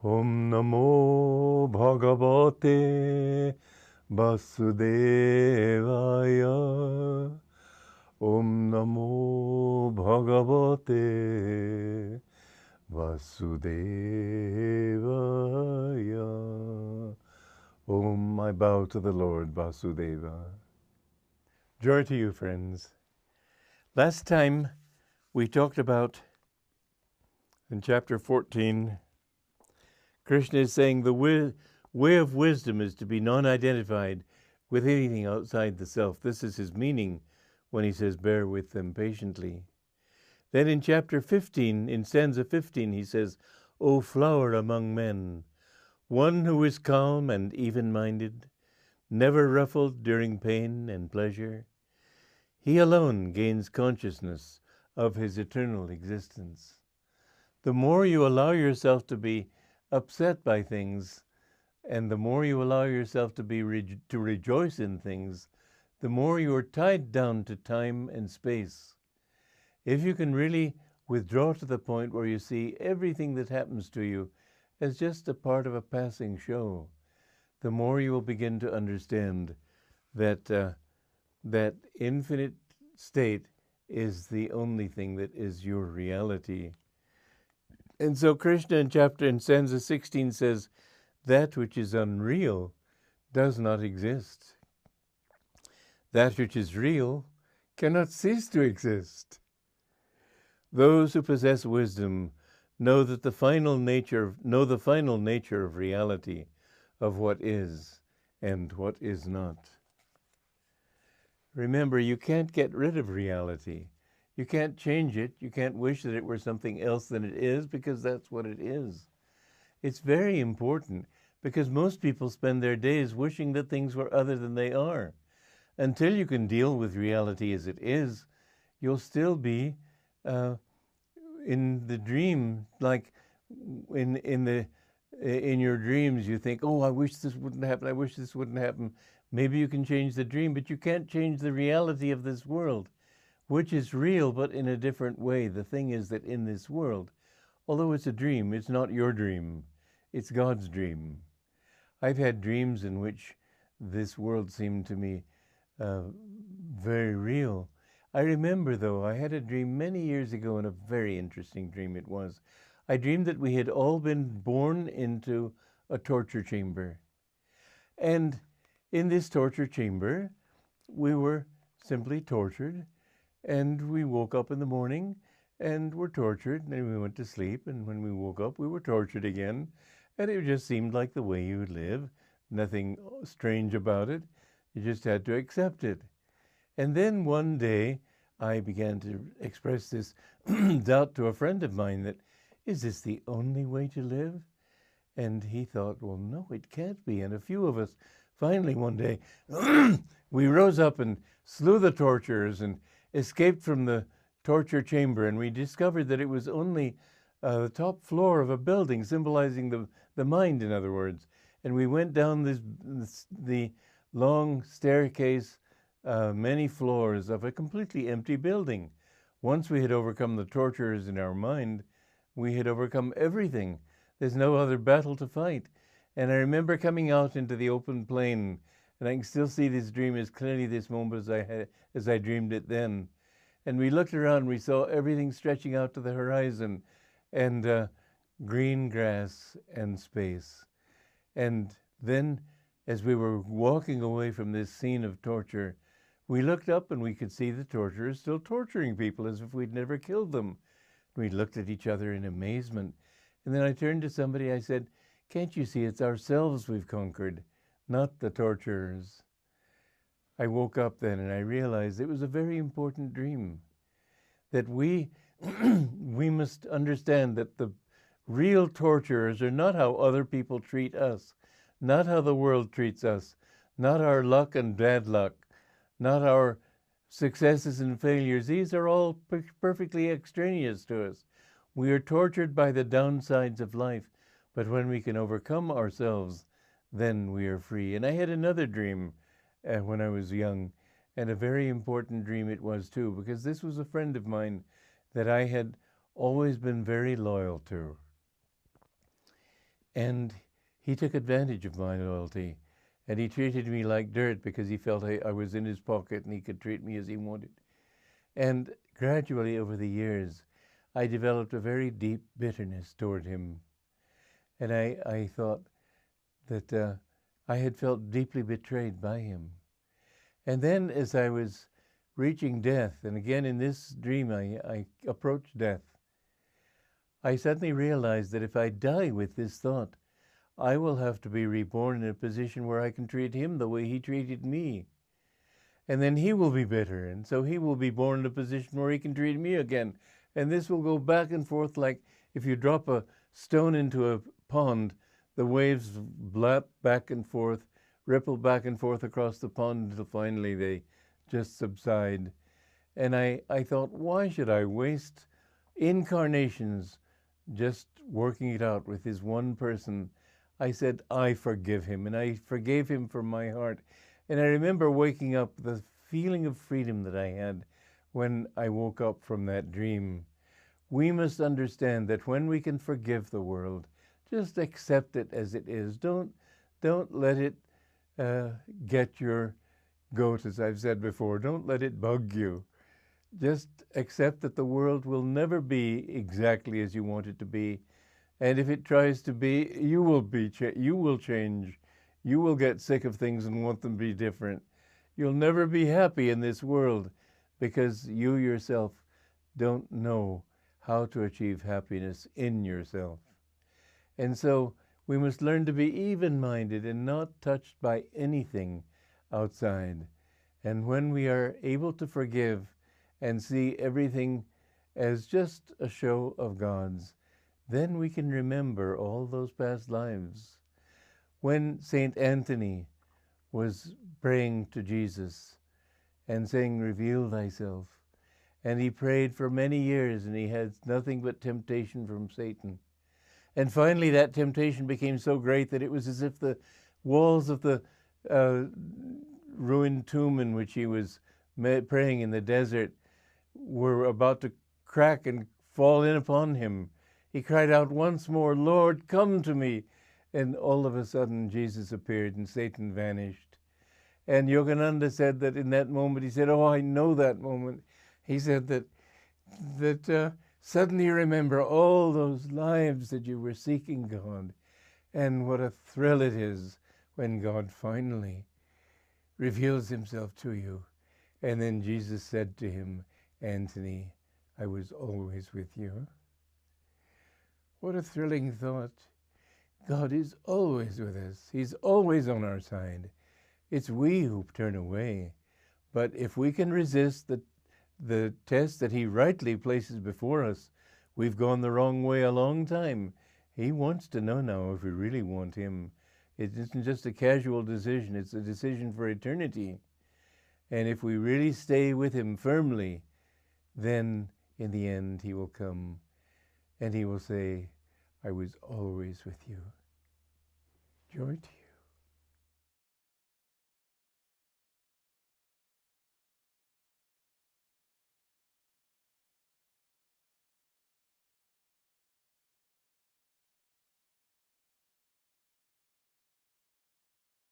Om Namo Bhagavate Vasudevaya. Om Namo Bhagavate Vasudevaya. Om, I bow to the Lord Vasudeva. Joy to you, friends. Last time we talked about, in chapter 14, Krishna is saying the way of wisdom is to be non-identified with anything outside the self. This is his meaning when he says, bear with them patiently. Then in chapter 15, in stanza 15, he says, O flower among men, one who is calm and even-minded, never ruffled during pain and pleasure, he alone gains consciousness of his eternal existence. The more you allow yourself to be upset by things, and the more you allow yourself to rejoice in things, the more you are tied down to time and space. If you can really withdraw to the point where you see everything that happens to you as just a part of a passing show, the more you will begin to understand that that infinite state is the only thing that is your reality. And so Krishna in stanza 16 says, that which is unreal does not exist. That which is real cannot cease to exist. Those who possess wisdom know the final nature of reality, of what is and what is not. Remember, you can't get rid of reality. You can't change it. You can't wish that it were something else than it is, because that's what it is. It's very important, because most people spend their days wishing that things were other than they are. Until you can deal with reality as it is, you'll still be in the dream. Like in your dreams, you think, oh, I wish this wouldn't happen. I wish this wouldn't happen. Maybe you can change the dream, but you can't change the reality of this world, which is real, but in a different way. The thing is that in this world, although it's a dream, it's not your dream. It's God's dream. I've had dreams in which this world seemed to me very real. I remember, though, I had a dream many years ago, and a very interesting dream it was. I dreamed that we had all been born into a torture chamber. And in this torture chamber, we were simply tortured. And we woke up in the morning and were tortured, and then we went to sleep, and when we woke up, we were tortured again. And it just seemed like the way you would live, nothing strange about it. You just had to accept it. And then one day, I began to express this doubt to a friend of mine that, is this the only way to live? And he thought, well, no, it can't be. And a few of us, finally one day, we rose up and slew the torturers and escaped from the torture chamber, and we discovered that it was only the top floor of a building, symbolizing the mind, in other words. And we went down the long staircase, many floors of a completely empty building. Once we had overcome the torturers in our mind, we had overcome everything. There's no other battle to fight. And I remember coming out into the open plain, and I can still see this dream as clearly this moment as I dreamed it then. And we looked around, we saw everything stretching out to the horizon, and green grass and space. And then, as we were walking away from this scene of torture, we looked up and we could see the torturers still torturing people as if we'd never killed them. We looked at each other in amazement. And then I turned to somebody, I said, can't you see it's ourselves we've conquered, not the torturers? I woke up then and I realized it was a very important dream, that we must understand that the real torturers are not how other people treat us, not how the world treats us, not our luck and bad luck, not our successes and failures. These are all perfectly extraneous to us. We are tortured by the downsides of life, but when we can overcome ourselves, then we are free. And I had another dream when I was young, and a very important dream it was too, because this was a friend of mine that I had always been very loyal to. And he took advantage of my loyalty, and he treated me like dirt because he felt I was in his pocket and he could treat me as he wanted. And gradually over the years, I developed a very deep bitterness toward him. And I thought that I had felt deeply betrayed by him. And then as I was reaching death, and again in this dream I approached death, I suddenly realized that if I die with this thought, I will have to be reborn in a position where I can treat him the way he treated me. And then he will be bitter, and so he will be born in a position where he can treat me again. And this will go back and forth like if you drop a stone into a pond, the waves lap back and forth, ripple back and forth across the pond until finally they just subside. And I thought, why should I waste incarnations just working it out with this one person? I said, I forgive him, and I forgave him from my heart. And I remember waking up, the feeling of freedom that I had when I woke up from that dream. We must understand that when we can forgive the world, just accept it as it is. Don't let it get your goat, as I've said before. Don't let it bug you. Just accept that the world will never be exactly as you want it to be. And if it tries to be, you will change. You will get sick of things and want them to be different. You'll never be happy in this world because you yourself don't know how to achieve happiness in yourself. And so we must learn to be even-minded and not touched by anything outside. And when we are able to forgive and see everything as just a show of God's, then we can remember all those past lives. When Saint Anthony was praying to Jesus and saying, reveal thyself, and he prayed for many years and he had nothing but temptation from Satan. And finally that temptation became so great that it was as if the walls of the ruined tomb in which he was praying in the desert were about to crack and fall in upon him. He cried out once more, Lord, come to me. And all of a sudden, Jesus appeared and Satan vanished. And Yogananda said that in that moment, he said, oh, I know that moment. He said that suddenly you remember all those lives that you were seeking God. And what a thrill it is when God finally reveals himself to you. And then Jesus said to him, Anthony, I was always with you. What a thrilling thought. God is always with us. He's always on our side. It's we who turn away. But if we can resist the test that he rightly places before us, we've gone the wrong way a long time. He wants to know now if we really want him. It isn't just a casual decision. It's a decision for eternity. And if we really stay with him firmly, then in the end he will come and he will say, I was always with you. Joy to you.